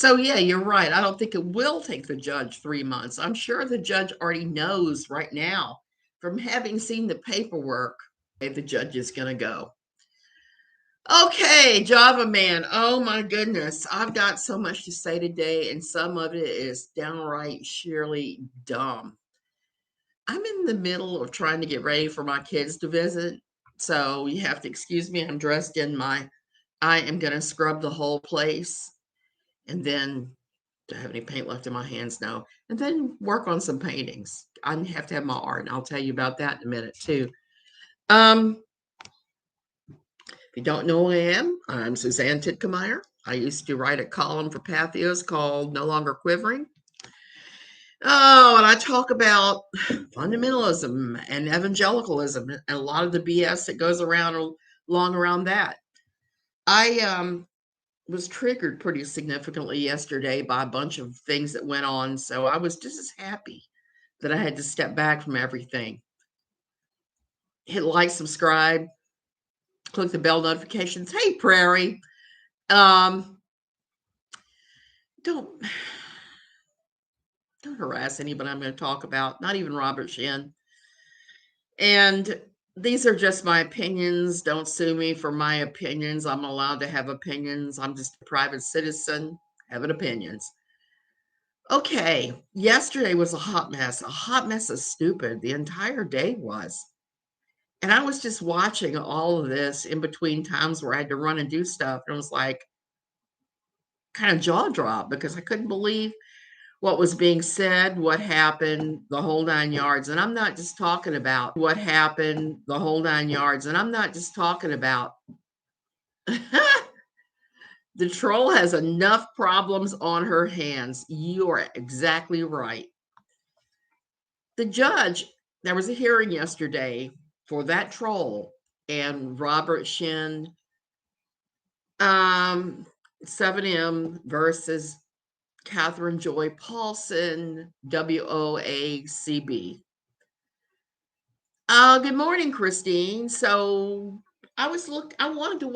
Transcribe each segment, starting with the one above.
So, yeah, you're right. I don't think it will take the judge 3 months. I'm sure the judge already knows right now from having seen the paperwork, the judge is going to go. Okay, Java Man. Oh my goodness. I've got so much to say today, and some of it is downright sheerly dumb. I'm in the middle of trying to get ready for my kids to visit. So you have to excuse me. I'm dressed in I am going to scrub the whole place and then do I have any paint left in my hands? No. And then work on some paintings. I have to have my art, and I'll tell you about that in a minute too. If you don't know who I am, I'm Suzanne Titkemeyer. I used to write a column for Pathos called No Longer Quivering. Oh, and I talk about fundamentalism and evangelicalism and a lot of the BS that goes around along around that. I was triggered pretty significantly yesterday by a bunch of things that went on, so I was just as happy that I had to step back from everything. Hit like, subscribe, click the bell notifications. Hey, Prairie. Don't harass anybody I'm going to talk about, not even Robert Shinn. And these are just my opinions. Don't sue me for my opinions. I'm allowed to have opinions. I'm just a private citizen having opinions. Okay, yesterday was a hot mess of stupid. The entire day was. And I was just watching all of this in between times where I had to run and do stuff. And it was like kind of jaw drop because I couldn't believe what was being said, what happened, the whole 9 yards. And I'm not just talking about what happened, the whole 9 yards. And I'm not just talking about the troll has enough problems on her hands. You are exactly right. The judge, there was a hearing yesterday for that troll and Robert Shinn, 7M versus Catherine Joy Paulson, WOACB. Good morning, Christine. So I wanted to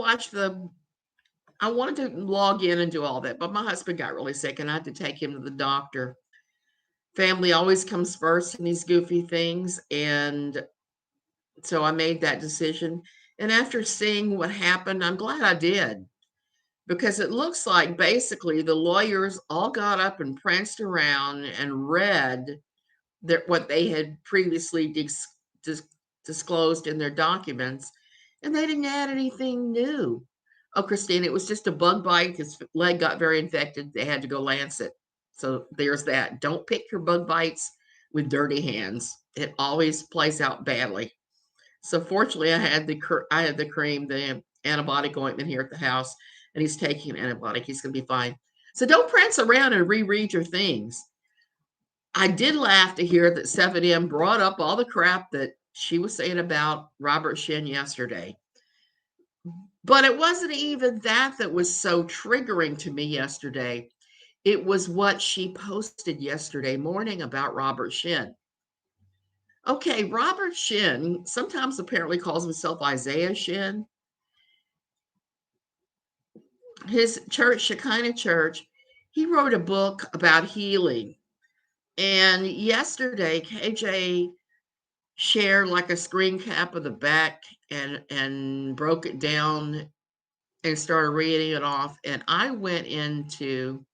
log in and do all that, but my husband got really sick and I had to take him to the doctor. Family always comes first in these goofy things. And so I made that decision. And after seeing what happened, I'm glad I did. Because it looks like basically the lawyers all got up and pranced around and read what they had previously disclosed in their documents, and they didn't add anything new. Oh, Christine, it was just a bug bite. His leg got very infected. They had to go lance it. So there's that. Don't pick your bug bites with dirty hands. It always plays out badly. So fortunately, I had the cream, the antibiotic ointment here at the house, and he's taking an antibiotic. He's going to be fine. So don't prance around and reread your things. I did laugh to hear that 7M brought up all the crap that she was saying about Robert Shinn yesterday. But it wasn't even that was so triggering to me yesterday. It was what she posted yesterday morning about Robert Shinn. Okay, Robert Shinn sometimes apparently calls himself Isaiah Shinn. His church, Shekinah Church, he wrote a book about healing. And yesterday, KJ shared like a screen cap of the back and broke it down and started reading it off. And I went into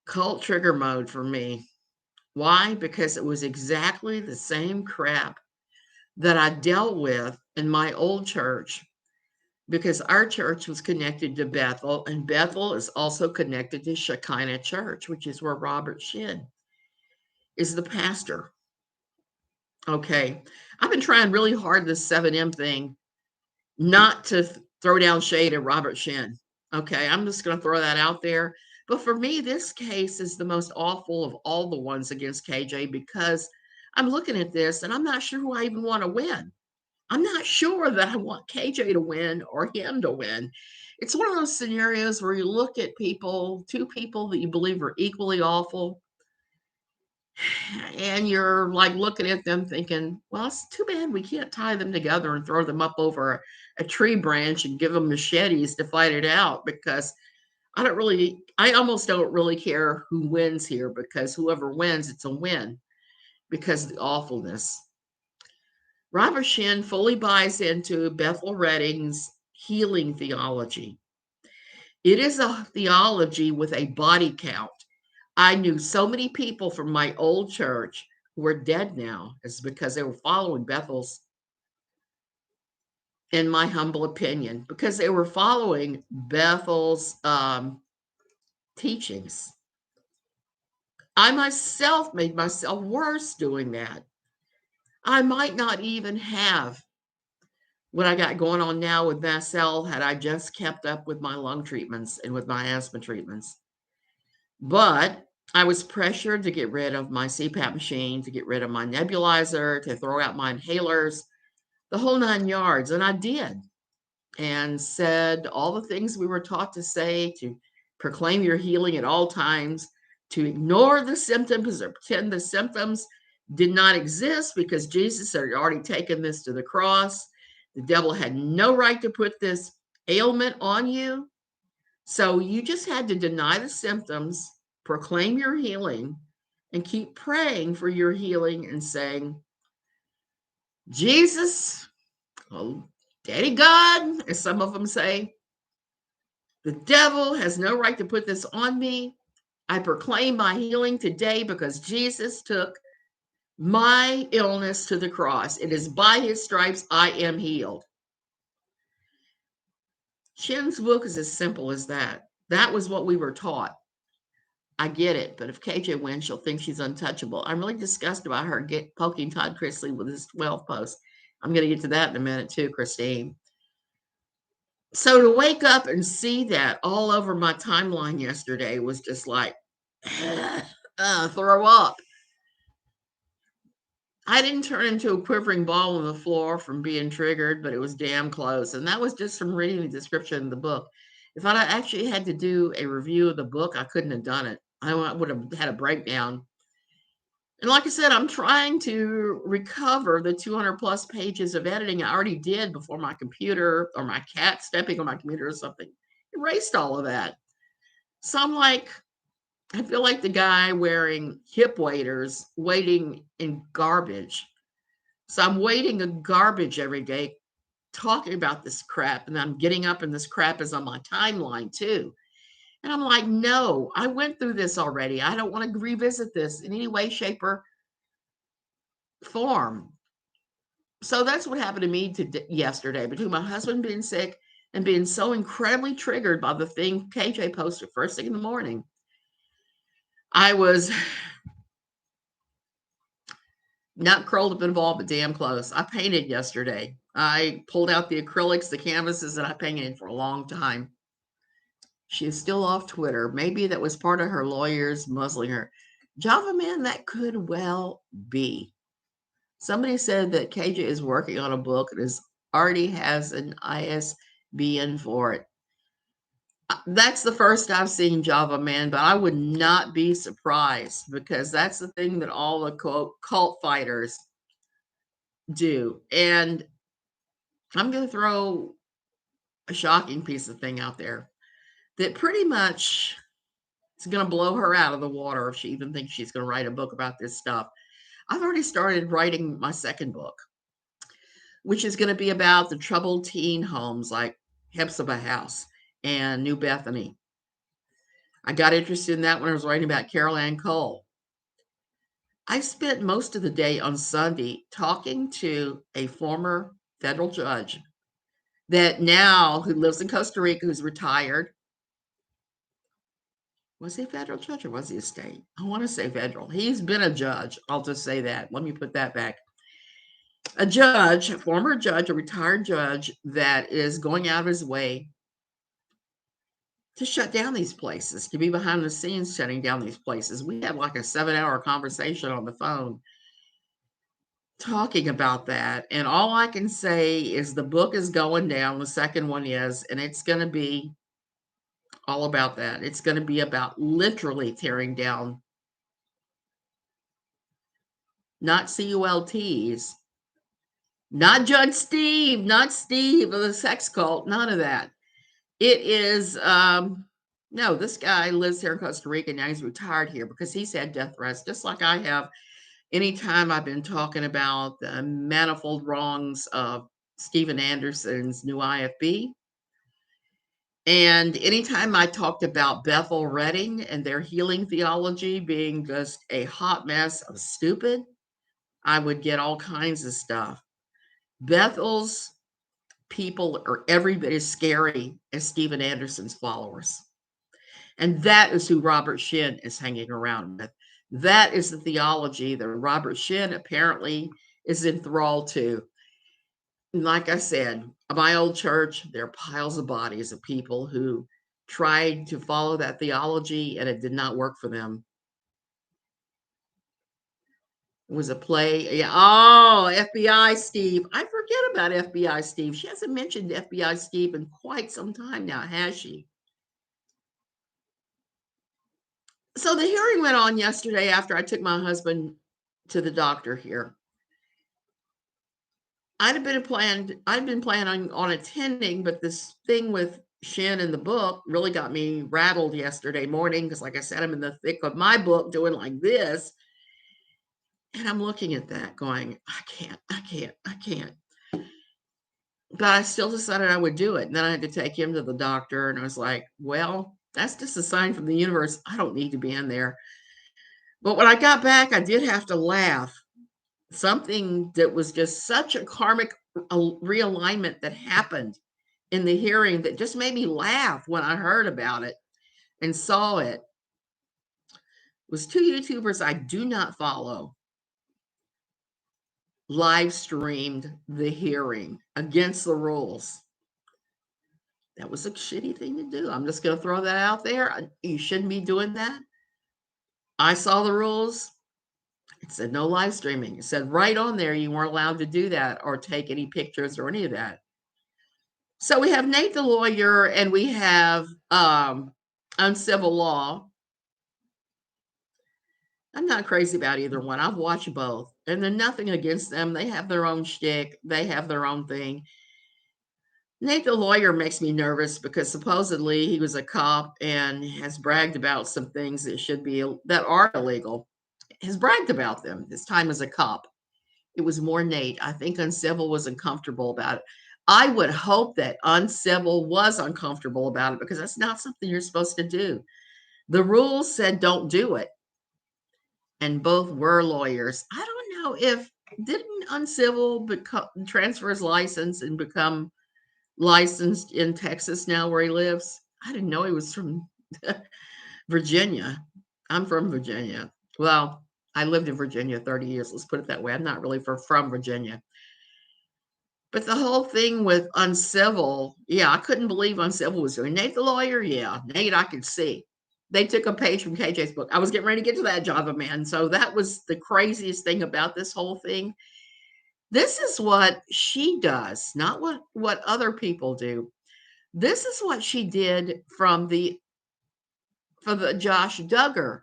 cult trigger mode for me. Why? Because it was exactly the same crap that I dealt with in my old church, because our church was connected to Bethel, and Bethel is also connected to Shekinah Church, which is where Robert Shinn is the pastor. Okay. I've been trying really hard this 7M thing not to throw down shade at Robert Shinn. Okay. I'm just going to throw that out there. But for me, this case is the most awful of all the ones against KJ, because I'm looking at this and I'm not sure who I even want to win. I'm not sure that I want KJ to win or him to win. It's one of those scenarios where you look at two people that you believe are equally awful, and you're like looking at them thinking, well, it's too bad we can't tie them together and throw them up over a tree branch and give them machetes to fight it out, because I almost don't really care who wins here, because whoever wins, it's a win because of the awfulness. Robert Shinn fully buys into Bethel Redding's healing theology. It is a theology with a body count. I knew so many people from my old church who are dead now. It's because they were following Bethel's, in my humble opinion, because they were following Bethel's teachings. I myself made myself worse doing that. I might not even have what I got going on now with Vassell had I just kept up with my lung treatments and with my asthma treatments. But I was pressured to get rid of my CPAP machine, to get rid of my nebulizer, to throw out my inhalers, the whole 9 yards. And I did, and said all the things we were taught to say, to proclaim your healing at all times, to ignore the symptoms or pretend the symptoms did not exist because Jesus had already taken this to the cross. The devil had no right to put this ailment on you. So you just had to deny the symptoms, proclaim your healing, and keep praying for your healing and saying, Jesus, oh, Daddy God, as some of them say, the devil has no right to put this on me. I proclaim my healing today because Jesus took my illness to the cross. It is by his stripes I am healed. Shinn's book is as simple as that. That was what we were taught. I get it, but if KJ wins, she'll think she's untouchable. I'm really disgusted about her poking Todd Chrisley with his 12 post. I'm going to get to that in a minute too, Christine. So to wake up and see that all over my timeline yesterday was just like, throw up. I didn't turn into a quivering ball on the floor from being triggered, but it was damn close. And that was just from reading the description of the book. If I'd actually had to do a review of the book, I couldn't have done it. I would have had a breakdown. And like I said, I'm trying to recover the 200 plus pages of editing I already did before my computer or my cat stepping on my computer or something erased all of that. So I'm like, I feel like the guy wearing hip waders waiting in garbage. So I'm waiting in garbage every day talking about this crap, and I'm getting up and this crap is on my timeline too. And I'm like, no, I went through this already. I don't want to revisit this in any way, shape, or form. So that's what happened to me yesterday, between my husband being sick and being so incredibly triggered by the thing KJ posted first thing in the morning. I was not curled up in a ball, but damn close. I painted yesterday. I pulled out the acrylics, the canvases that I painted for a long time. She is still off Twitter. Maybe that was part of her lawyers muzzling her. Java Man, that could well be. Somebody said that KJ is working on a book and already has an ISBN for it. That's the first I've seen Java Man, but I would not be surprised, because that's the thing that all the cult fighters do. And I'm going to throw a shocking piece of thing out there that pretty much is going to blow her out of the water if she even thinks she's going to write a book about this stuff. I've already started writing my second book, which is going to be about the troubled teen homes like Hepzibah House and New Bethany. I got interested in that when I was writing about Carol Ann Cole. I spent most of the day on Sunday talking to a former federal judge who lives in Costa Rica, who's retired. Was he a federal judge or was he a state? I want to say federal. He's been a judge. I'll just say that. Let me put that back. A judge, a former judge, a retired judge that is going out of his way to shut down these places, to be behind the scenes shutting down these places. We had like a 7-hour conversation on the phone talking about that. And all I can say is the book is going down. The second one is, and it's going to be all about that. It's going to be about literally tearing down, not CULTs, not Judge Steve, not Steve of the sex cult, none of that. It is No, this guy lives here in Costa Rica. Now he's retired here because he's had death threats, just like I have. Anytime I've been talking about the manifold wrongs of Steven Anderson's new IFB, and anytime I talked about Bethel Redding and their healing theology being just a hot mess of stupid, I would get all kinds of stuff. Bethel's people are every bit as scary as Steven Anderson's followers. And that is who Robert Shinn is hanging around with. That is the theology that Robert Shinn apparently is enthralled to. And like I said, my old church, there are piles of bodies of people who tried to follow that theology and it did not work for them. It was a play. Yeah. Oh, FBI Steve. I forget about FBI Steve. She hasn't mentioned FBI Steve in quite some time now, has she? So the hearing went on yesterday after I took my husband to the doctor here. I'd been planning on attending, but this thing with Shin in the book really got me rattled yesterday morning because, like I said, I'm in the thick of my book doing like this. And I'm looking at that going, I can't. But I still decided I would do it. And then I had to take him to the doctor, and I was like, well, that's just a sign from the universe. I don't need to be in there. But when I got back, I did have to laugh. Something that was just such a karmic realignment that happened in the hearing that just made me laugh when I heard about it and saw it was two YouTubers I do not follow live streamed the hearing against the rules. That was a shitty thing to do. I'm just going to throw that out there. You shouldn't be doing that. I saw the rules. It said no live streaming. It said right on there you weren't allowed to do that or take any pictures or any of that. So we have Nate the lawyer and we have uncivil law. I'm not crazy about either one. I've watched both, and then nothing against them. They have their own shtick. They have their own thing. Nate the lawyer makes me nervous because supposedly he was a cop and has bragged about some things that are illegal. Has bragged about them this time as a cop. It was more Nate. I think Uncivil was uncomfortable about it. I would hope that Uncivil was uncomfortable about it because that's not something you're supposed to do. The rules said don't do it. And both were lawyers. I don't know if didn't Uncivil transfer his license and become licensed in Texas now where he lives. I didn't know he was from Virginia. I'm from Virginia. Well, I lived in Virginia 30 years. Let's put it that way. I'm not really from Virginia. But the whole thing with Uncivil, yeah, I couldn't believe Uncivil was doing. Nate the lawyer, yeah, Nate, I could see. They took a page from KJ's book. I was getting ready to get to that, Java man. So that was the craziest thing about this whole thing. This is what she does, not what other people do. This is what she did for the Josh Duggar.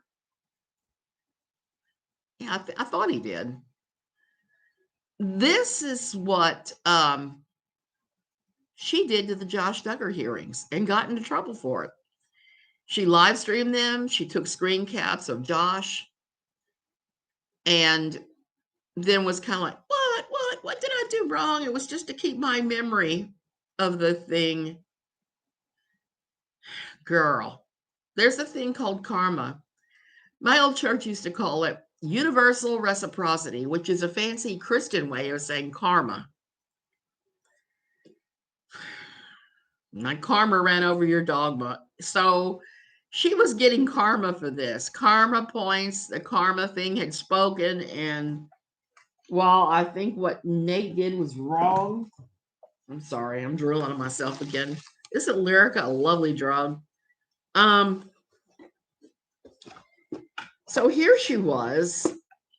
Yeah, I thought he did. This is what she did to the Josh Duggar hearings and got into trouble for it. She live streamed them. She took screen caps of Josh and then was kind of like, what did I do wrong? It was just to keep my memory of the thing. Girl, there's a thing called karma. My old church used to call it universal reciprocity, which is a fancy Christian way of saying karma. My karma ran over your dogma. So she was getting karma for this. Karma points, the karma thing had spoken. And while I think what Nate did was wrong, I'm sorry, I'm drooling on myself again. Isn't Lyrica a lovely drug? So here she was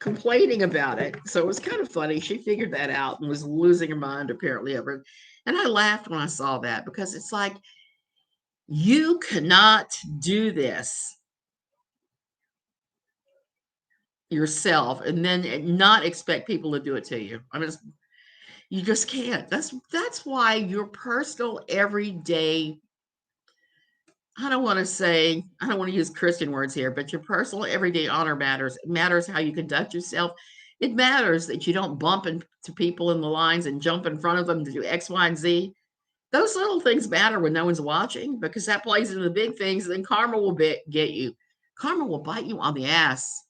complaining about it. So it was kind of funny. She figured that out and was losing her mind apparently over it. And I laughed when I saw that because it's like, you cannot do this yourself and then not expect people to do it to you. I mean, you just can't. That's why your personal everyday I don't want to say, I don't want to use Christian words here, but your personal everyday honor matters. It matters how you conduct yourself. It matters that you don't bump into people in the lines and jump in front of them to do X, Y, and Z. Those little things matter when no one's watching because that plays into the big things. And then karma will get you. Karma will bite you on the ass.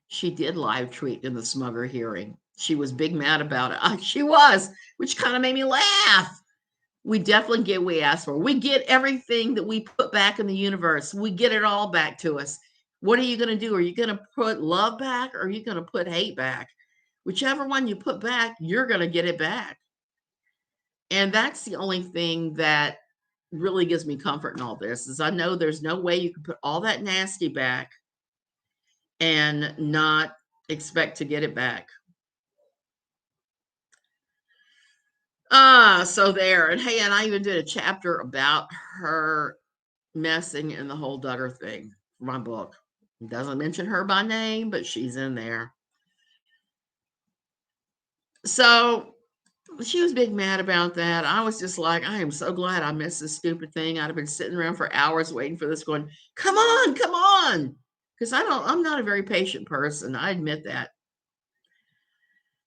She did live tweet in the Smugger hearing. She was big mad about it. She was, which kind of made me laugh. We definitely get what we ask for. We get everything that we put back in the universe. We get it all back to us. What are you going to do? Are you going to put love back or are you going to put hate back? Whichever one you put back, you're going to get it back. And that's the only thing that really gives me comfort in all this is I know there's no way you can put all that nasty back and not expect to get it back. So there. And hey, and I even did a chapter about her messing in the whole Duggar thing for my book. It doesn't mention her by name, but she's in there. So she was big mad about that. I was just like, I am so glad I missed this stupid thing. I'd have been sitting around for hours waiting for this going, come on, come on. Because I'm not a very patient person. I admit that.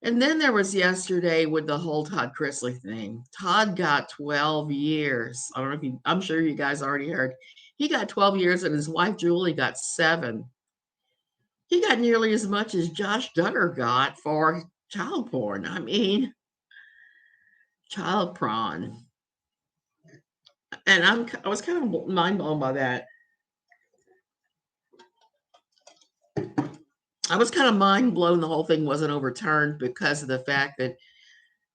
And then there was yesterday with the whole Todd Chrisley thing. Todd got 12 years. I don't know if you, I'm sure you guys already heard. He got 12 years and his wife Julie got 7. He got nearly as much as Josh Duggar got for child porn. I mean, child prawn. And I was kind of mind blown by that. I was kind of mind blown the whole thing wasn't overturned because of the fact that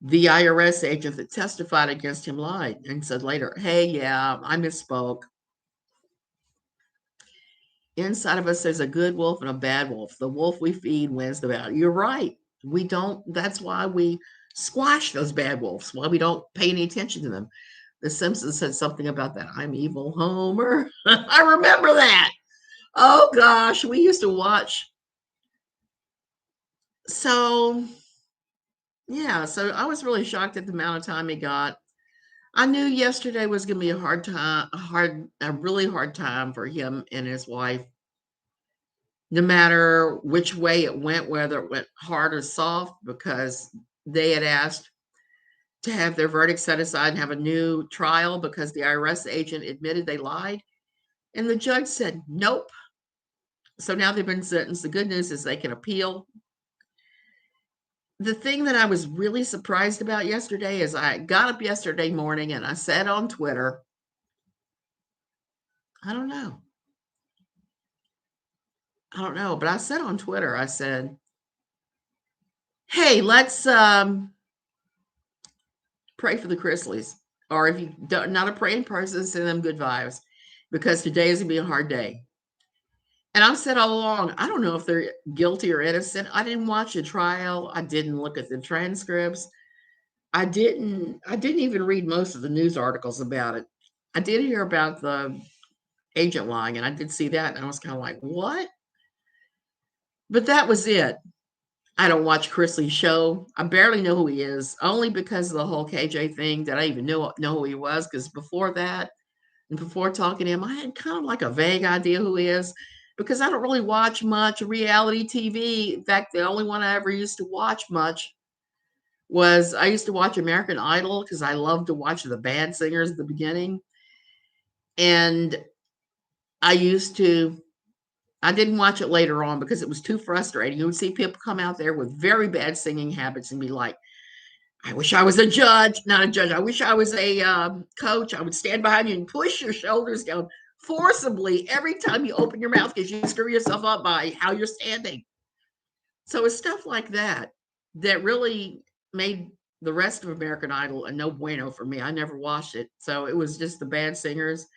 the IRS agent that testified against him lied and said later, hey, yeah, I misspoke. Inside of us, there's a good wolf and a bad wolf. The wolf we feed wins the battle. You're right. We don't, that's why we squash those bad wolves, why we don't pay any attention to them. The Simpsons said something about that. I'm evil, Homer. I remember that. Oh gosh, we used to watch. So yeah, so I was really shocked at the amount of time he got. I knew yesterday was going to be a hard time, a really hard time for him and his wife. No matter which way it went, whether it went hard or soft, because they had asked to have their verdict set aside and have a new trial because the IRS agent admitted they lied. And the judge said, nope. So now they've been sentenced. The good news is they can appeal. The thing that I was really surprised about yesterday is I got up yesterday morning and I said on Twitter, I don't know, but I said on Twitter, I said, hey, let's pray for the Chrisleys. Or if you don't, not a praying person, send them good vibes because today is going to be a hard day. And I've said all along, I don't know if they're guilty or innocent. I didn't watch the trial. I didn't look at the transcripts. I didn't even read most of the news articles about it. I did hear about the agent lying, and I did see that, and I was kind of like, what? But that was it. I don't watch Chrisley's show. I barely know who he is, only because of the whole KJ thing that I even know who he was. Because before that, and before talking to him, I had kind of like a vague idea who he is, because I don't really watch much reality TV. In fact, the only one I ever used to watch much was I used to watch American Idol because I loved to watch the bad singers at the beginning. And I didn't watch it later on because it was too frustrating. You would see people come out there with very bad singing habits and be like, I wish I was a judge, not a judge. I wish I was a coach. I would stand behind you and push your shoulders down forcibly every time you open your mouth because you screw yourself up by how you're standing. So it's stuff like that that really made the rest of American Idol a no bueno for me. I never watched it. So it was just the bad singers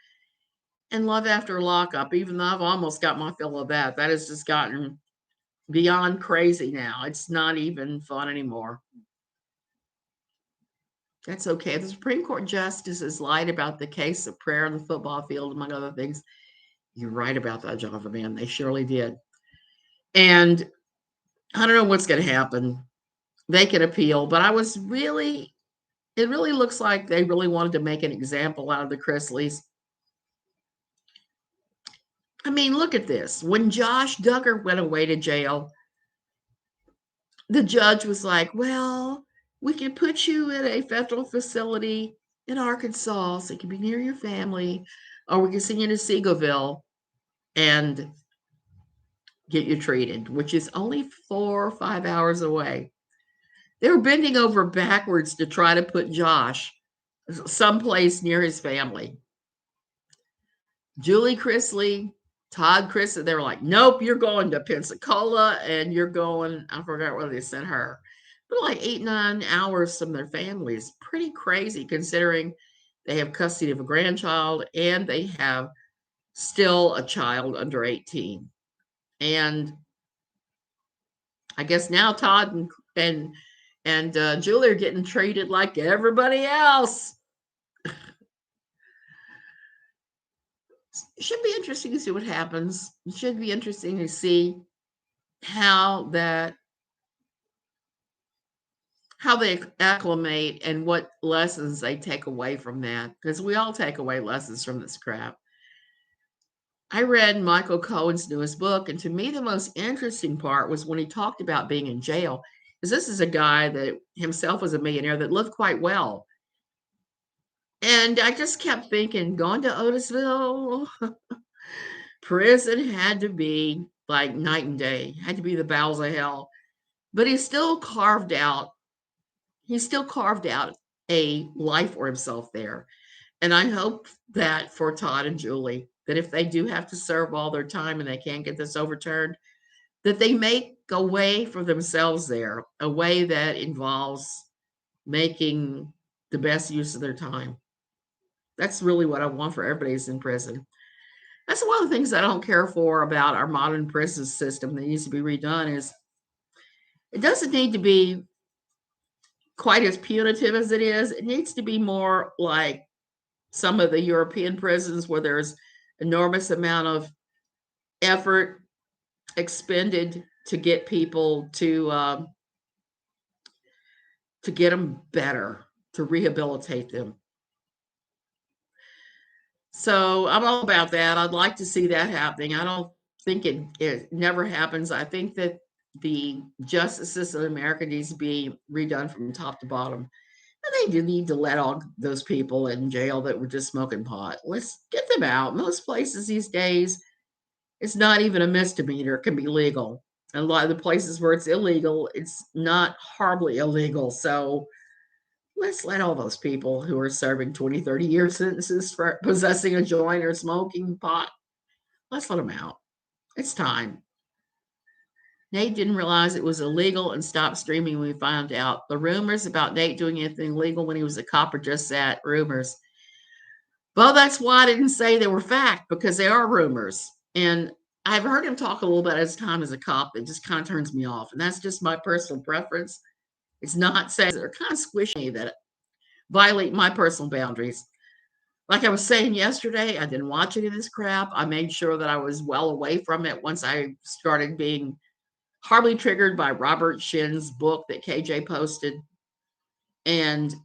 and Love After Lockup, even though I've almost got my fill of that. That has just gotten beyond crazy now. It's not even fun anymore. That's okay. The Supreme Court justices lied about the case of prayer on the football field, among other things. You're right about that, Jonathan, man. They surely did. And I don't know what's going to happen. They can appeal, but I was really It really looks like they really wanted to make an example out of the Chrisleys. I mean, look at this. When Josh Duggar went away to jail, the judge was like, well, we can put you in a federal facility in Arkansas so you can be near your family, or we can send you to Seagoville and get you treated, which is only 4 or 5 hours away. They were bending over backwards to try to put Josh someplace near his family. Julie Chrisley, Todd Chrisley, they were like, nope, you're going to Pensacola and you're going, I forgot where they sent her, but like 8, 9 hours from their families. Pretty crazy considering they have custody of a grandchild and they have still a child under 18. And I guess now Todd and Julie are getting treated like everybody else. It should be interesting to see what happens. It should be interesting to see how they acclimate and what lessons they take away from that, because we all take away lessons from this crap. I read Michael Cohen's newest book, and to me, the most interesting part was when he talked about being in jail, because this is a guy that himself was a millionaire that lived quite well. And I just kept thinking, going to Otisville, prison had to be like night and day, had to be the bowels of hell. But he still carved out a life for himself there. And I hope that for Todd and Julie, that if they do have to serve all their time and they can't get this overturned, that they make a way for themselves there, a way that involves making the best use of their time. That's really what I want for everybody who's in prison. That's one of the things I don't care for about our modern prison system that needs to be redone is it doesn't need to be quite as punitive as it is. It needs to be more like some of the European prisons where there's enormous amount of effort expended to get people to get them better, to rehabilitate them. So I'm all about that. I'd like to see that happening. I don't think it never happens. I think that the justice system in America needs to be redone from top to bottom. And they do need to let all those people in jail that were just smoking pot. Let's get them out. Most places these days, it's not even a misdemeanor. It can be legal. And a lot of the places where it's illegal, it's not horribly illegal. So let's let all those people who are serving 20, 30-year sentences for possessing a joint or smoking pot, let's let them out. It's time. Nate didn't realize it was illegal and stopped streaming when we found out. The rumors about Nate doing anything legal when he was a cop are just that, rumors. Well, that's why I didn't say they were fact, because they are rumors. And I've heard him talk a little bit at his time as a cop. It just kind of turns me off. And that's just my personal preference. It's not saying they're kind of squishy that violate my personal boundaries. Like I was saying yesterday, I didn't watch any of this crap. I made sure that I was well away from it once I started being horribly triggered by Robert Shinn's book that KJ posted. And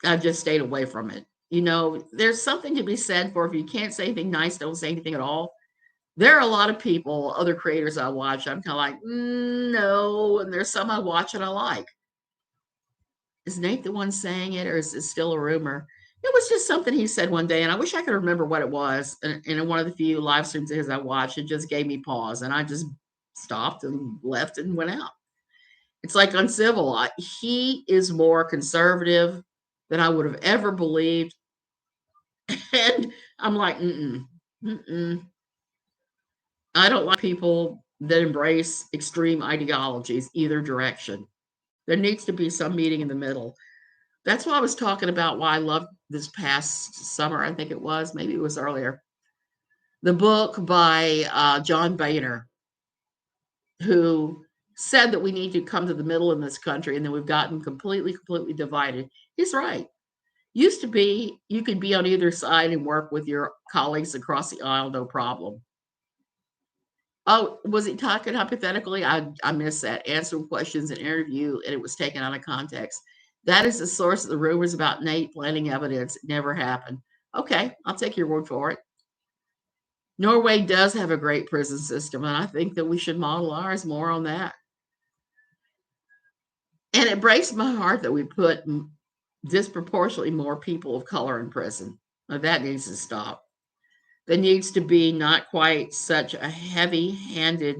I've just stayed away from it. You know, there's something to be said for if you can't say anything nice, don't say anything at all. There are a lot of people, other creators I watch, I'm kind of like, no. And there's some I watch and I like. Is Nate the one saying it, or is it still a rumor? It was just something he said one day, and I wish I could remember what it was. And in one of the few live streams of his I watched, it just gave me pause, and I just stopped and left and went out. It's like uncivil. He is more conservative than I would have ever believed. And I'm like, I don't like people that embrace extreme ideologies either direction. There needs to be some meeting in the middle. That's what I was talking about, why I loved this past summer, I think it was, maybe it was earlier. The book by John Boehner, who said that we need to come to the middle in this country and then we've gotten completely divided. He's right. Used to be, you could be on either side and work with your colleagues across the aisle, no problem. Oh, was he talking hypothetically? I missed that. Answer questions in interview, and it was taken out of context. That is the source of the rumors about Nate planting evidence. It never happened. Okay, I'll take your word for it. Norway does have a great prison system, and I think that we should model ours more on that. And it breaks my heart that we put disproportionately more people of color in prison. Now, that needs to stop. There needs to be not quite such a heavy handed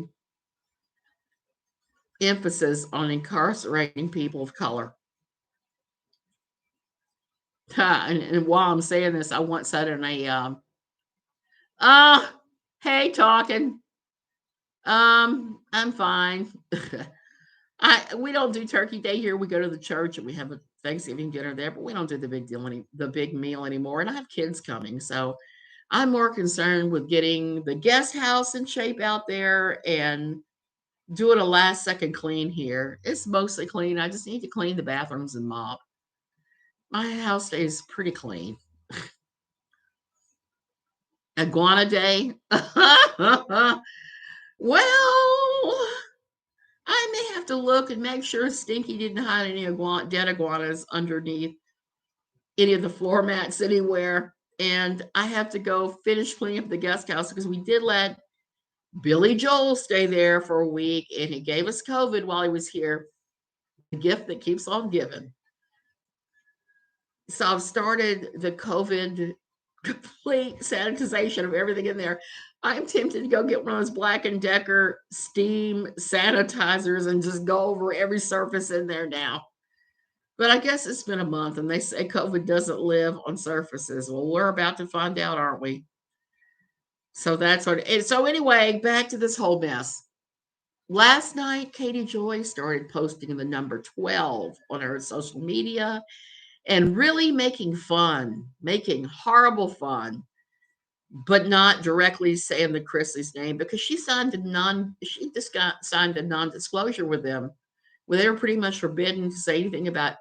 emphasis on incarcerating people of color. And while I'm saying this, I once said in a, uh, hey, talking. I'm fine. We don't do Turkey Day here. We go to the church and we have a Thanksgiving dinner there, but we don't do the big deal the big meal anymore. And I have kids coming, so I'm more concerned with getting the guest house in shape out there and doing a last second clean here. It's mostly clean. I just need to clean the bathrooms and mop. My house stays pretty clean. Iguana Day. Well, I may have to look and make sure Stinky didn't hide any dead iguanas underneath any of the floor mats anywhere. And I have to go finish cleaning up the guest house because we did let Billy Joel stay there for a week and he gave us COVID while he was here. The gift that keeps on giving. So I've started the COVID complete sanitization of everything in there. I'm tempted to go get one of those Black & Decker steam sanitizers and just go over every surface in there now. But I guess it's been a month and they say COVID doesn't live on surfaces. Well, we're about to find out, aren't we? So that's what. So anyway, back to this whole mess. Last night, Katie Joy started posting the number 12 on her social media and really making fun, making horrible fun, but not directly saying the Chrisley's name because she just got signed a non-disclosure with them where they were pretty much forbidden to say anything about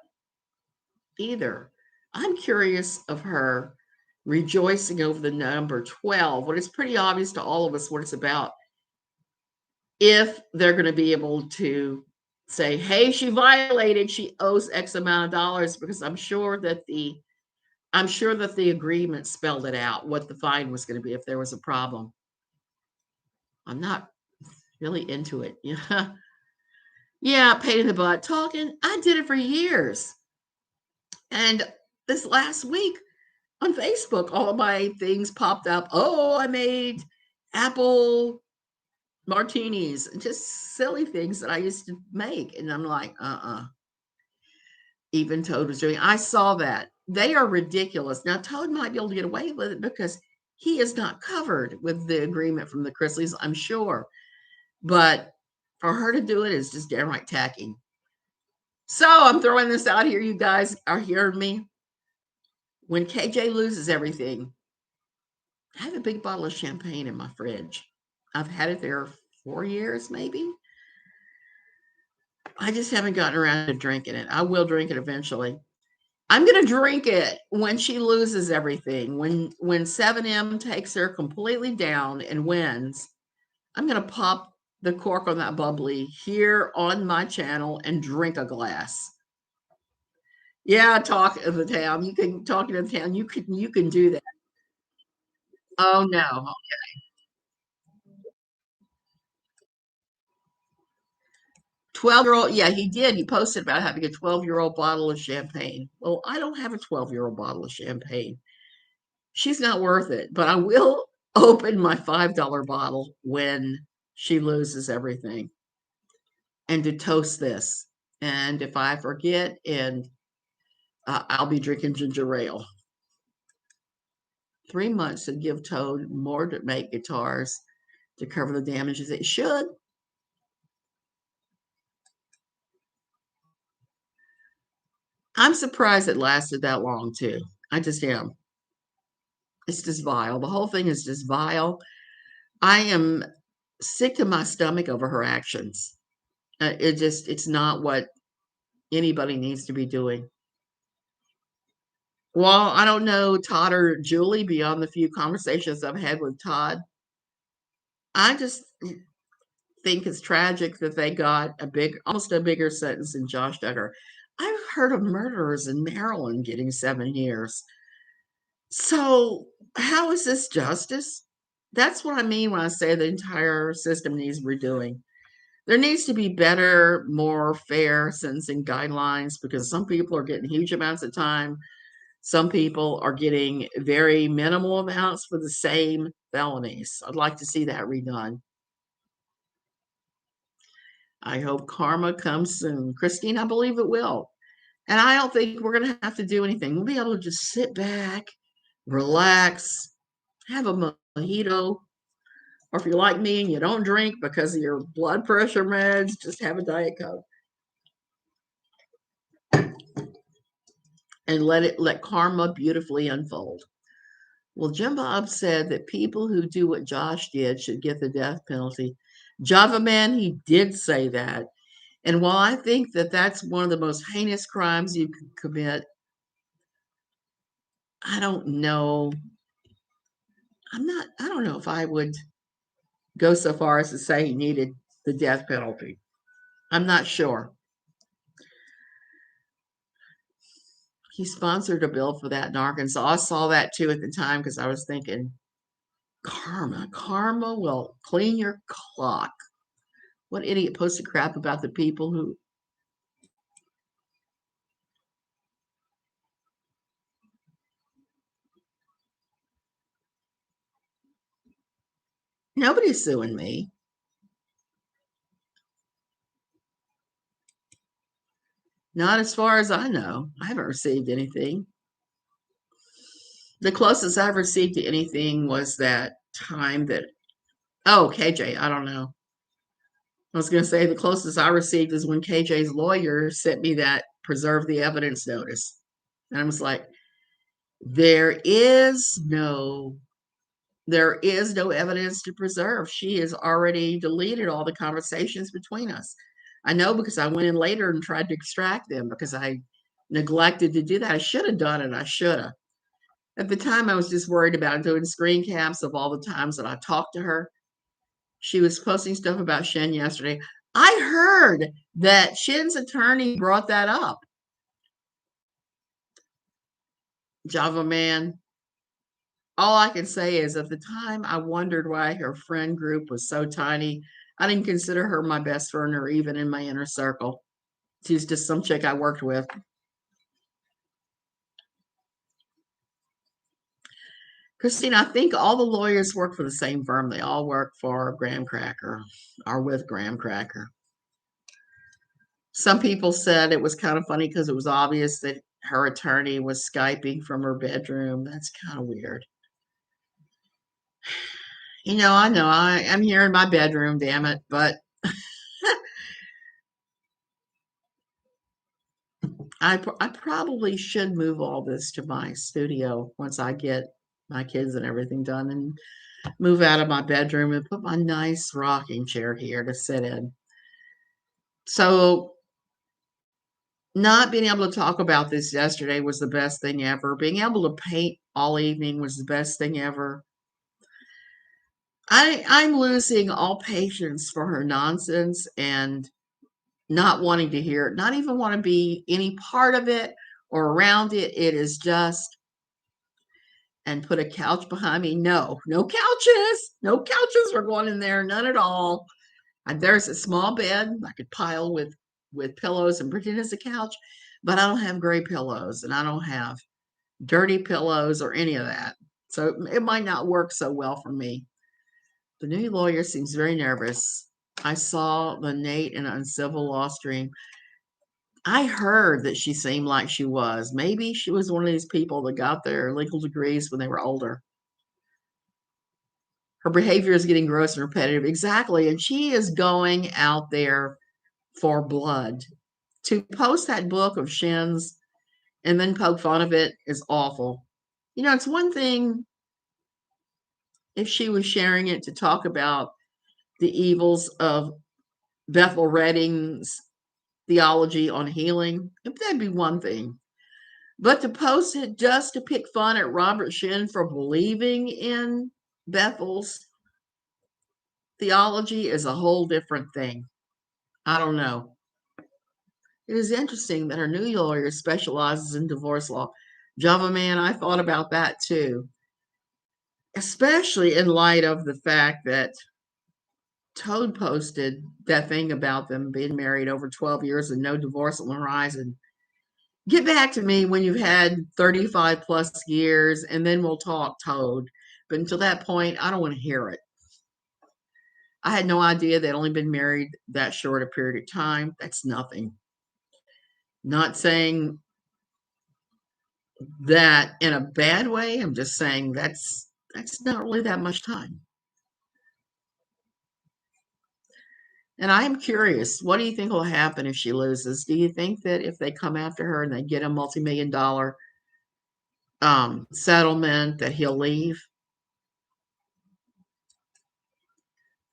either. I'm curious of her rejoicing over the number 12 when it's pretty obvious to all of us what it's about. If they're going to be able to say, hey, she violated, she owes X amount of dollars, because I'm sure that the agreement spelled it out, what the fine was going to be if there was a problem. I'm not really into it. Yeah. Yeah, pain in the butt. Talking, I did it for years. And this last week on Facebook, all of my things popped up. Oh, I made apple martinis, just silly things that I used to make. And I'm like, even Toad was doing. I saw that. They are ridiculous. Now, Toad might be able to get away with it because he is not covered with the agreement from the Chrisleys, I'm sure. But for her to do it is just downright tacky. So I'm throwing this out here. You guys are hearing me. When KJ loses everything, I have a big bottle of champagne in my fridge. I've had it there 4 years, maybe. I just haven't gotten around to drinking it. I will drink it eventually. I'm going to drink it when she loses everything. When 7M takes her completely down and wins, I'm going to pop the cork on that bubbly here on my channel and drink a glass. Yeah, talk of the town. You can talk to the town. You can do that. Oh no. 12-year-old, yeah, he did. He posted about having a 12-year-old bottle of champagne. Well, I don't have a 12-year-old bottle of champagne. She's not worth it, but I will open my $5 bottle when she loses everything and to toast this. And if I forget, and I'll be drinking ginger ale. 3 months to give Toad more to make guitars to cover the damages. It should. I'm surprised it lasted that long, too. I just am. It's just vile. The whole thing is just vile. I am sick to my stomach over her actions. It's not what anybody needs to be doing. Well, I don't know Todd or Julie beyond the few conversations I've had with Todd. I just think it's tragic that they got almost a bigger sentence than Josh Duggar. I've heard of murderers in Maryland getting 7 years. So, how is this justice? That's what I mean when I say the entire system needs redoing. There needs to be better, more fair sentencing guidelines because some people are getting huge amounts of time. Some people are getting very minimal amounts for the same felonies. I'd like to see that redone. I hope karma comes soon. Christine, I believe it will. And I don't think we're going to have to do anything. We'll be able to just sit back, relax, have a mojito. Or if you're like me and you don't drink because of your blood pressure meds, just have a Diet Coke. And let karma beautifully unfold. Well, Jim Bob said that people who do what Josh did should get the death penalty. Java Man, he did say that. And while I think that that's one of the most heinous crimes you can commit, I don't know. I don't know if I would go so far as to say he needed the death penalty. I'm not sure. He sponsored a bill for that in Arkansas. I saw that too at the time because I was thinking, karma will clean your clock. What idiot posted crap about the people who. Nobody's suing me. Not as far as I know. I haven't received anything. The closest I've received to anything was that time that, oh, KJ, I don't know. I was going to say the closest I received is when KJ's lawyer sent me that preserve the evidence notice. And I was like, there is no evidence to preserve. She has already deleted all the conversations between us. I know because I went in later and tried to extract them because I neglected to do that. I should have done it. I should have. At the time, I was just worried about doing screen caps of all the times that I talked to her. She was posting stuff about Shin yesterday. I heard that Shin's attorney brought that up. Java Man. All I can say is at the time, I wondered why her friend group was so tiny. I didn't consider her my best friend or even in my inner circle. She's just some chick I worked with. Christine, I think all the lawyers work for the same firm. They all work for Graham Cracker or with Graham Cracker. Some people said it was kind of funny because it was obvious that her attorney was Skyping from her bedroom. That's kind of weird. I know I'm here in my bedroom, damn it. But I probably should move all this to my studio once I get my kids and everything done and move out of my bedroom and put my nice rocking chair here to sit in. So, not being able to talk about this yesterday was the best thing ever. Being able to paint all evening was the best thing ever. I'm losing all patience for her nonsense and not wanting to hear it, not even want to be any part of it or around it. It is just, and put a couch behind me. No, no couches. No couches are going in there. None at all. And there's a small bed I could pile with pillows and pretend it's a couch, but I don't have gray pillows and I don't have dirty pillows or any of that. So it might not work so well for me. The new lawyer seems very nervous. I saw the Nate and Uncivil Law stream. I heard that she seemed like she was. Maybe she was one of these people that got their legal degrees when they were older. Her behavior is getting gross and repetitive. Exactly. And she is going out there for blood. To post that book of Shinn's and then poke fun of it is awful. It's one thing if she was sharing it to talk about the evils of Bethel Redding's theology on healing. That'd be one thing. But to post it just to pick fun at Robert Shinn for believing in Bethel's theology is a whole different thing. I don't know. It is interesting that her new lawyer specializes in divorce law. Java man, I thought about that too, especially in light of the fact that Toad posted that thing about them being married over 12 years and no divorce on the horizon. Get back to me when you've had 35 plus years and then we'll talk, Toad. But until that point, I don't want to hear it. I had no idea they'd only been married that short a period of time. That's nothing. Not saying that in a bad way. I'm just saying that's not really that much time. And I am curious, what do you think will happen if she loses? Do you think that if they come after her and they get a multi-million dollar settlement that he'll leave?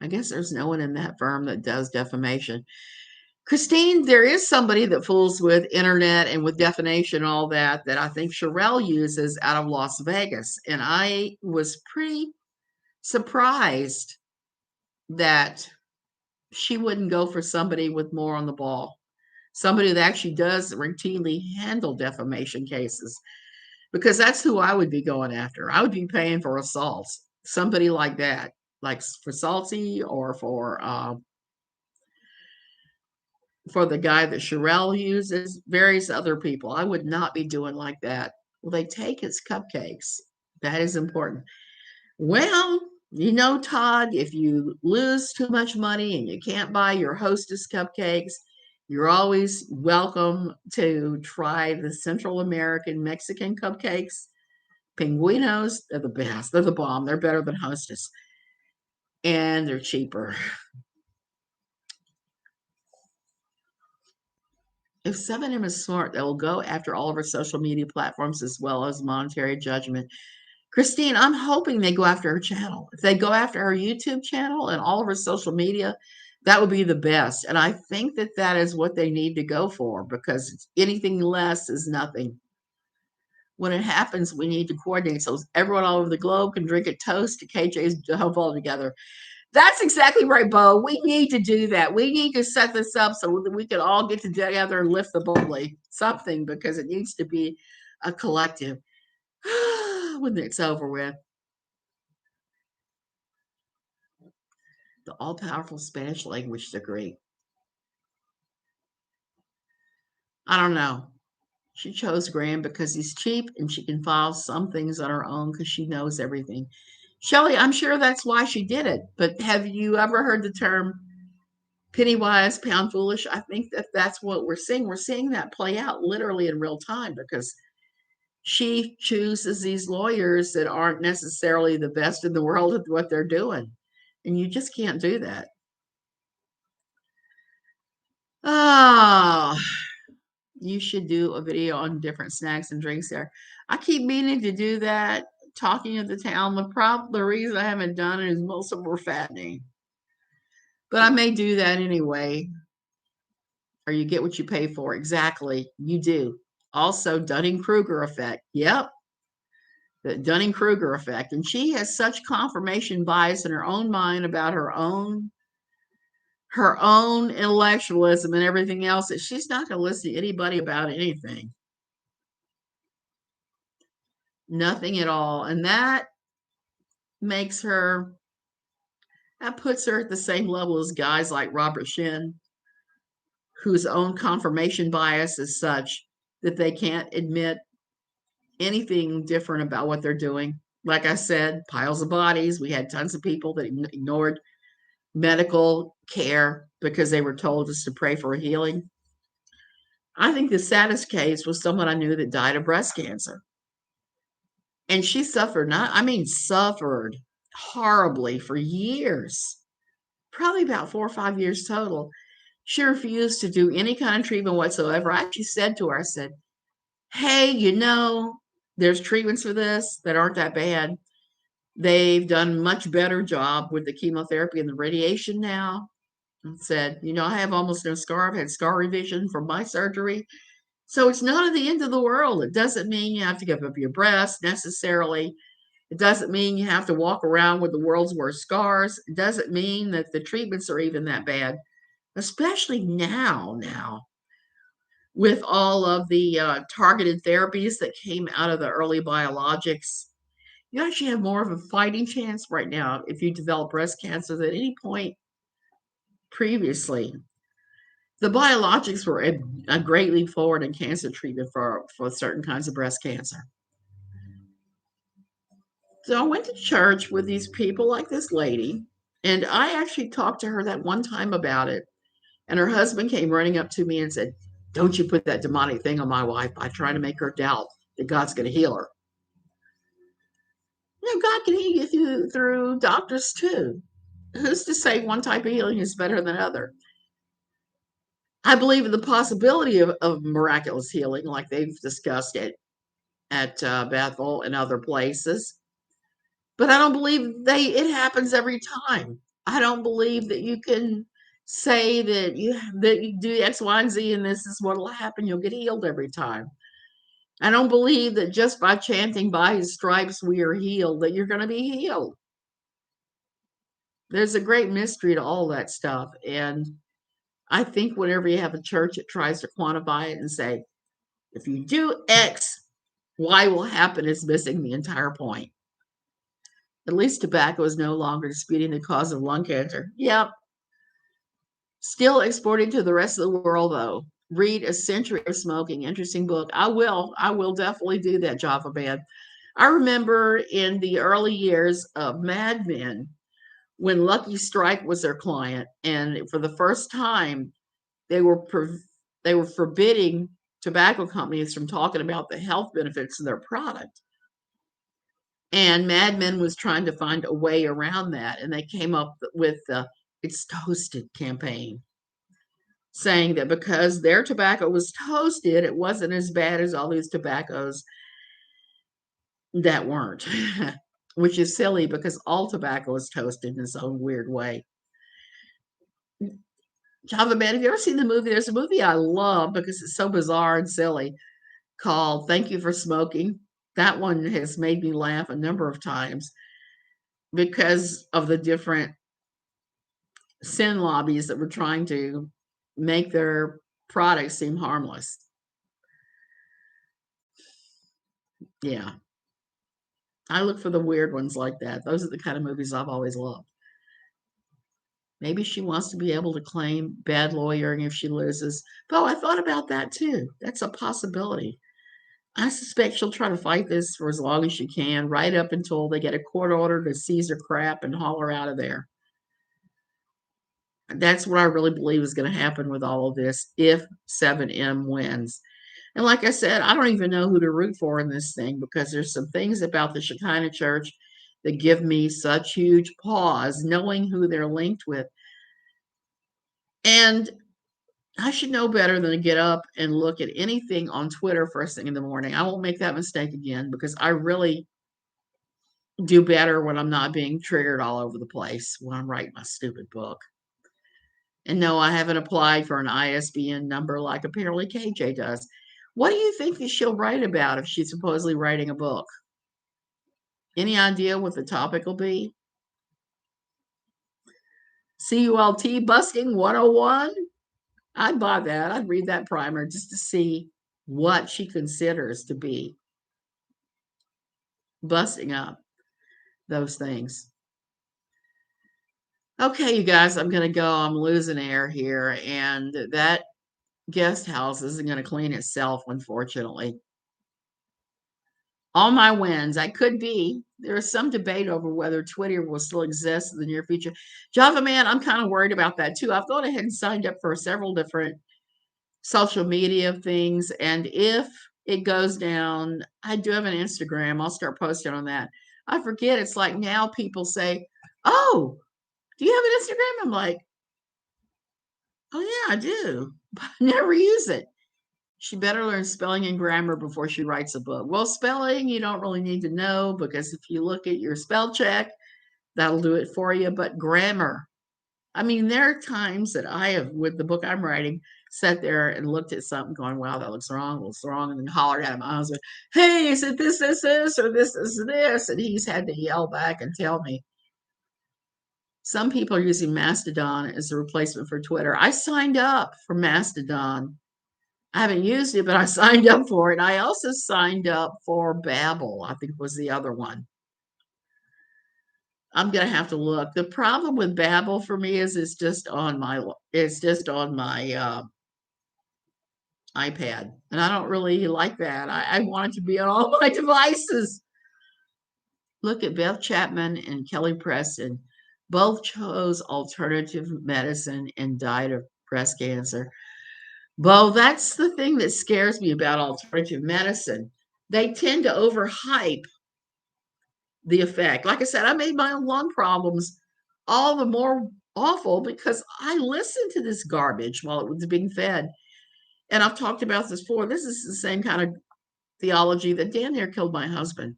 I guess there's no one in that firm that does defamation. Christine, there is somebody that fools with internet and with defamation and all that I think Sherelle uses out of Las Vegas. And I was pretty surprised that she wouldn't go for somebody with more on the ball, somebody that actually does routinely handle defamation cases, because that's who I would be going after. I would be paying for assault, somebody like that, like for Salty or for the guy that Sherelle uses, various other people. I would not be doing like that. Well, they take his cupcakes. That is important. Well, Todd, if you lose too much money and you can't buy your hostess cupcakes, you're always welcome to try the Central American Mexican cupcakes. Pinguinos, they're the best. They're the bomb. They're better than hostess. And they're cheaper. If 7M is smart, they will go after all of our social media platforms as well as monetary judgment. Christine, I'm hoping they go after her channel. If they go after her YouTube channel and all of her social media, that would be the best. And I think that that is what they need to go for, because anything less is nothing. When it happens, we need to coordinate so everyone all over the globe can drink a toast to KJ's Job all together. That's exactly right, Bo. We need to do that. We need to set this up so that we can all get together and lift the bully, something, because it needs to be a collective when it's over with. The all-powerful Spanish language degree. I don't know. She chose Graham because he's cheap and she can file some things on her own because she knows everything. Shelley, I'm sure that's why she did it. But have you ever heard the term penny wise, pound foolish? I think that that's what we're seeing. We're seeing that play out literally in real time, because she chooses these lawyers that aren't necessarily the best in the world at what they're doing. And you just can't do that. Oh, you should do a video on different snacks and drinks there. I keep meaning to do that, talking of the town. The reason I haven't done it is most of them were fattening. But I may do that anyway. Or you get what you pay for. Exactly. You do. Also, Dunning-Kruger effect. Yep. The Dunning-Kruger effect. And she has such confirmation bias in her own mind about her own intellectualism and everything else that she's not going to listen to anybody about anything. Nothing at all. And that puts her at the same level as guys like Robert Shinn, whose own confirmation bias is such that they can't admit anything different about what they're doing. Like I said, piles of bodies. We had tons of people that ignored medical care because they were told just to pray for a healing. I think the saddest case was someone I knew that died of breast cancer. And she suffered horribly for years, probably about 4 or 5 years total. She refused to do any kind of treatment whatsoever. I actually said to her, I said, hey, there's treatments for this that aren't that bad. They've done much better job with the chemotherapy and the radiation now. And said, I have almost no scar. I've had scar revision from my surgery. So it's not at the end of the world. It doesn't mean you have to give up your breast necessarily. It doesn't mean you have to walk around with the world's worst scars. It doesn't mean that the treatments are even that bad, especially now. with all of the targeted therapies that came out of the early biologics, you actually have more of a fighting chance right now if you develop breast cancer than any point previously. The biologics were a great leap forward in cancer treatment for certain kinds of breast cancer. So I went to church with these people like this lady, and I actually talked to her that one time about it. And her husband came running up to me and said, "Don't you put that demonic thing on my wife by trying to make her doubt that God's going to heal her." God can heal you through doctors too. Who's to say one type of healing is better than other? I believe in the possibility of miraculous healing, like they've discussed it at Bethel and other places. But I don't believe it happens every time. I don't believe that you can say that you do X, Y, and Z, and this is what'll happen. You'll get healed every time. I don't believe that just by chanting by his stripes we are healed, that you're going to be healed. There's a great mystery to all that stuff. And I think whenever you have a church that tries to quantify it and say, if you do X, Y will happen, is missing the entire point. At least tobacco is no longer disputing the cause of lung cancer. Yep. Still exporting to the rest of the world, though. Read A Century of Smoking. Interesting book. I will. I will definitely do that, Java Man. I remember in the early years of Mad Men when Lucky Strike was their client, and for the first time, they were they were forbidding tobacco companies from talking about the health benefits of their product. And Mad Men was trying to find a way around that, and they came up with the "It's Toasted" campaign, saying that because their tobacco was toasted, it wasn't as bad as all these tobaccos that weren't, which is silly because all tobacco is toasted in its own weird way. Java Man, have you ever seen the movie? There's a movie I love because it's so bizarre and silly called Thank You for Smoking. That one has made me laugh a number of times because of the different sin lobbies that were trying to make their products seem harmless. Yeah. I look for the weird ones like that. Those are the kind of movies I've always loved. Maybe she wants to be able to claim bad lawyering if she loses. Oh, I thought about that too. That's a possibility. I suspect she'll try to fight this for as long as she can, right up until they get a court order to seize her crap and haul her out of there. That's what I really believe is going to happen with all of this if 7M wins. And like I said, I don't even know who to root for in this thing because there's some things about the Shekinah Church that give me such huge pause, knowing who they're linked with. And I should know better than to get up and look at anything on Twitter first thing in the morning. I won't make that mistake again because I really do better when I'm not being triggered all over the place when I'm writing my stupid book. And no, I haven't applied for an ISBN number like apparently KJ does. What do you think that she'll write about if she's supposedly writing a book? Any idea what the topic will be? CULT Busking 101? I'd buy that. I'd read that primer just to see what she considers to be busting up those things. Okay, you guys, I'm going to go. I'm losing air here. And that guest house isn't going to clean itself, unfortunately. All my wins. I could be. There is some debate over whether Twitter will still exist in the near future. Java Man, I'm kind of worried about that too. I've gone ahead and signed up for several different social media things. And if it goes down, I do have an Instagram. I'll start posting on that. I forget. It's like now people say, "Oh, do you have an Instagram?" I'm like, "Oh, yeah, I do. But I never use it." She better learn spelling and grammar before she writes a book. Well, spelling, you don't really need to know because if you look at your spell check, that'll do it for you. But grammar, I mean, there are times that I have, with the book I'm writing, sat there and looked at something going, wow, that looks wrong, and then hollered at my husband, hey, is it this, or this is this? And he's had to yell back and tell me. Some people are using Mastodon as a replacement for Twitter. I signed up for Mastodon I haven't used it, but I signed up for it. I also signed up for Babbel, I think was the other one. I'm gonna have to look. The problem with Babbel for me is it's just on my iPad, and I don't really like that. I want it to be on all my devices. Look at Beth Chapman and Kelly Preston. Both chose alternative medicine and died of breast cancer. Well, that's the thing that scares me about alternative medicine. They tend to overhype the effect. Like I said, I made my own lung problems all the more awful because I listened to this garbage while it was being fed. And I've talked about this before. This is the same kind of theology that Dan here killed my husband.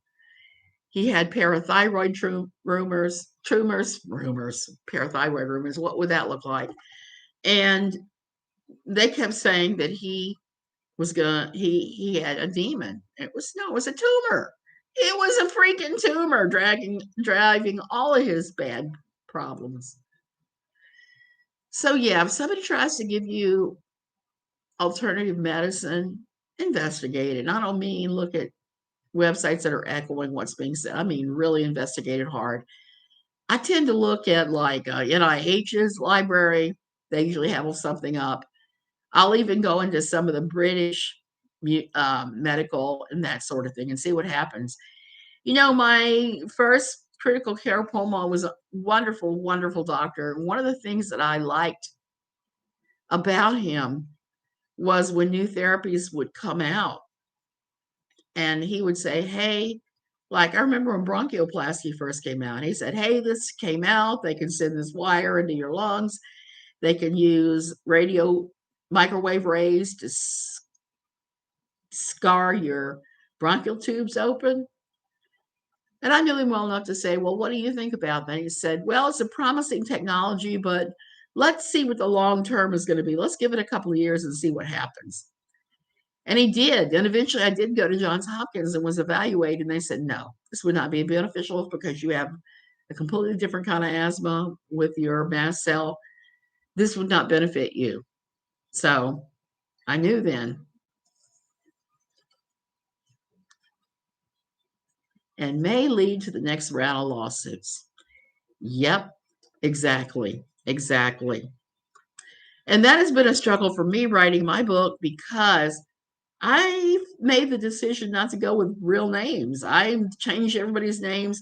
He had parathyroid parathyroid rumors. What would that look like? And they kept saying that he had a demon. It was a tumor. It was a freaking tumor driving all of his bad problems. So yeah, if somebody tries to give you alternative medicine, investigate it. And I don't mean look at websites that are echoing what's being said. I mean really investigate it hard. I tend to look at like NIH's library. They usually have something up. I'll even go into some of the British medical and that sort of thing and see what happens. My first critical care pulmo was a wonderful, wonderful doctor. One of the things that I liked about him was when new therapies would come out and he would say, hey, like I remember when bronchioplasty first came out, he said, hey, this came out. They can send this wire into your lungs. They can use microwave rays to scar your bronchial tubes open. And I knew him well enough to say, well, what do you think about that? He said, well, it's a promising technology, but let's see what the long term is going to be. Let's give it a couple of years and see what happens. And he did. And eventually I did go to Johns Hopkins and was evaluated. And they said, no, this would not be beneficial because you have a completely different kind of asthma with your mast cell. This would not benefit you. So I knew then. And may lead to the next round of lawsuits. Yep, exactly. Exactly. And that has been a struggle for me writing my book because I made the decision not to go with real names. I changed everybody's names.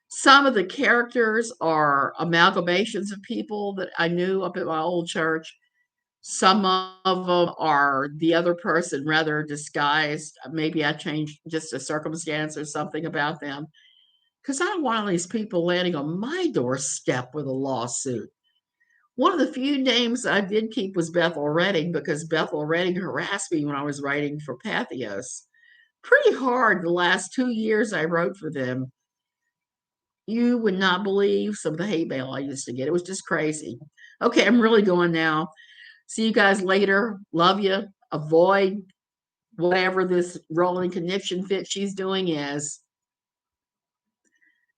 Some of the characters are amalgamations of people that I knew up at my old church. Some of them are the other person, rather disguised. Maybe I changed just a circumstance or something about them because I don't want all these people landing on my doorstep with a lawsuit. One of the few names I did keep was Bethel Redding because Bethel Redding harassed me when I was writing for Pathos. Pretty hard the last 2 years I wrote for them. You would not believe some of the hate mail I used to get. It was just crazy. Okay, I'm really going now. See you guys later. Love you. Avoid whatever this rolling conniption fit she's doing is.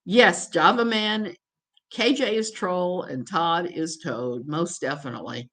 Yes, Java Man, KJ is troll, and Todd is toad, most definitely.